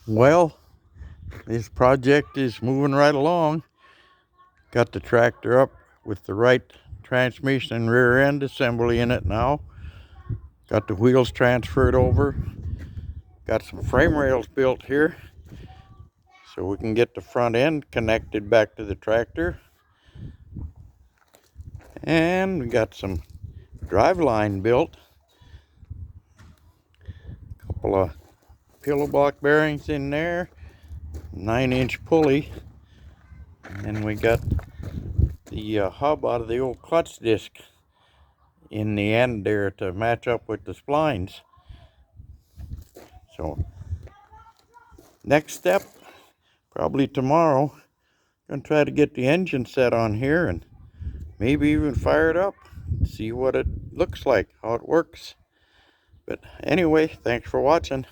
Well, this project is moving right along. Got the tractor up with the right transmission and rear end assembly in it now. Got the wheels transferred over. Got some frame rails built here so we can get the front end connected back to the tractor. And we got some drive line built. Couple of pillow block bearings in there. 9-inch pulley. And we got the hub out of the old clutch disc in the end there to match up with the splines. So next step, probably tomorrow, gonna try to get the engine set on here and maybe even fire it up, see what it looks like, how it works. But anyway, thanks for watching.